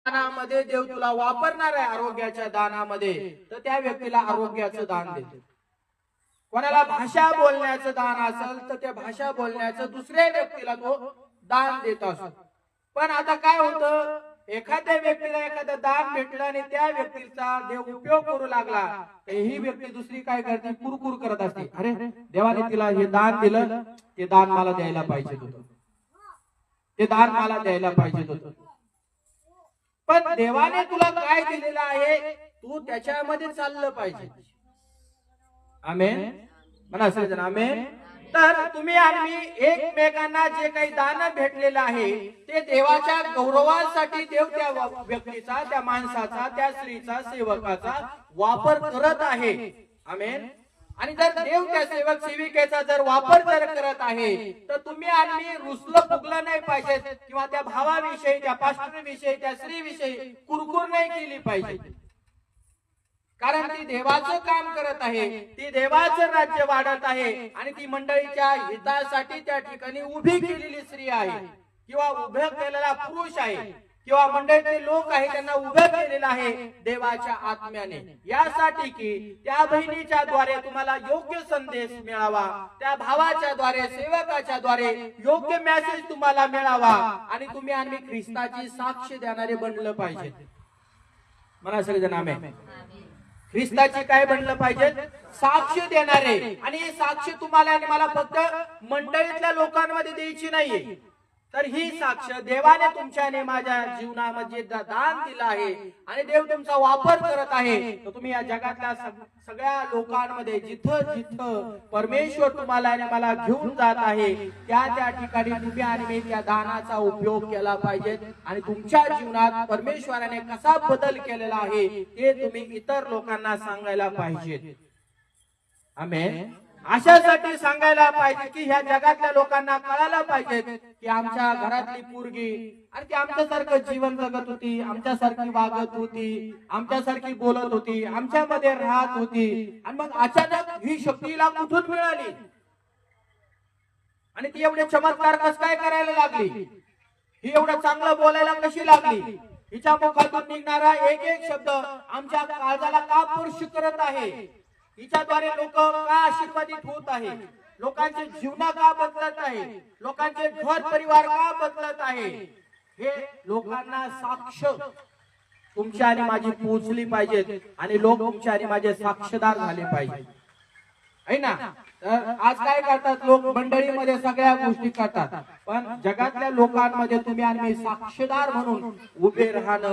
दानामध्ये देव तुला वापरणार आहे आरोग्याच्या दानामध्ये, तर त्या व्यक्तीला आरोग्याचं दान देतो. कोणाला भाषा बोलण्याचं दान असेल तर त्या भाषा बोलण्याचं दुसऱ्या व्यक्तीला तो दान देत असतो. पण आता काय होतं, एखाद्या व्यक्तीला एखादं दान भेटलं आणि त्या व्यक्तीचा देव उपयोग करू लागला, तर ही व्यक्ती दुसरी काय करते, कुरकुर करत असते, अरे देवाने तिला हे दान दिलं, ते दान मला द्यायला पाहिजे होतं, ते दान मला द्यायला पाहिजे होतं. पण देवाने तुला काय दिलेलं आहे तू त्याच्यामध्ये चाललं पाहिजे. आमेन म्हणा सगळेजण आमेन. तर तुम्ही आणि एकमेकांना जे काही दान भेटलेलं आहे ते देवाच्या गौरवासाठी देव त्या व्यक्तीचा, त्या माणसाचा, त्या स्त्रीचा, सेवकाचा वापर करत आहे. आमेन. आणि जर देव त्या सेवक सेविकेचा जर वापर जर करत आहे तर तुम्ही आणि रुसलं फुगलं नाही पाहिजे, किंवा त्या भावाविषयी, त्या पास्टरविषयी, त्या स्त्रीविषयी कुरकुर नाही केली पाहिजे. कारण ती देवाचं काम करत आहे, ती देवाचं राज्य वाढत आहे आणि ती मंडळीच्या हितासाठी त्या ठिकाणी उभी केलेली स्त्री आहे, किंवा उभे केलेला पुरुष आहे, किंवा मंडळीतले लोक आहे त्यांना उभे केलेलं आहे देवाच्या आत्म्याने, यासाठी की त्या बहिणीच्या द्वारे तुम्हाला योग्य संदेश मिळावा, त्या भावाच्या द्वारे, सेवकाच्या द्वारे योग्य मेसेज तुम्हाला मिळावा आणि तुम्ही आणि ख्रिस्ताची साक्ष देणारे बनलं पाहिजे. म्हणा सगळेजण आमेन. ख्रिस्ताची काय बनलं पाहिजे, साक्ष देणारे. आणि ही साक्ष तुम्हाला आणि मला फक्त मंडळीतल्या लोकांमध्ये द्यायची नाहीये, तर ही साक्ष देवाने तुमच्या आणि माझ्या जीवनामध्ये दान दिलं आहे आणि देव तुमचा वापर करत आहे. तर तुम्ही या जगातल्या सगळ्या लोकांमध्ये जिथं जिथं परमेश्वर तुम्हाला आणि मला घेऊन जात आहे त्या त्या ठिकाणी तुम्ही आणि मी त्या दानाचा उपयोग केला पाहिजे आणि तुमच्या जीवनात परमेश्वराने कसा बदल केलेला आहे ते तुम्ही इतर लोकांना सांगायला पाहिजे. आमेन. अशासाठी सांगायला पाहिजे की ह्या जगातल्या लोकांना कळायला पाहिजे की आमच्या घरातली पोरगी आणि ती आमच्यासारखं जीवन जगत होती, आमच्यासारखी वागत होती, आमच्यासारखी बोलत होती, आमच्यामध्ये राहत होती, आणि मग अचानक ही शक्तीला कुठून मिळाली आणि ती एवढे चमत्कार कस काय करायला लागली, ही एवढं चांगलं बोलायला कशी लागली, हिच्या मुखातून निघणारा एक एक शब्द आमच्या काळजाला का स्पर्श करत आहे, हिच्याद्वारे लोक का आशीर्वादित होत आहे, लोकांचे जीवन का बदलत आहे, लोकांचे घर परिवार का बदलत आहे, हे लोकांना साक्ष तुमच्या आणि माझी पोहोचली पाहिजे आणि लोक तुमच्या आणि माझे साक्षीदार झाले पाहिजे, है ना. तर आज काय करतात लोक, मंडळीमध्ये सगळ्या गोष्टी करतात, पण जगातल्या लोकांमध्ये तुम्ही आणि मी साक्षीदार म्हणून उभे राहणं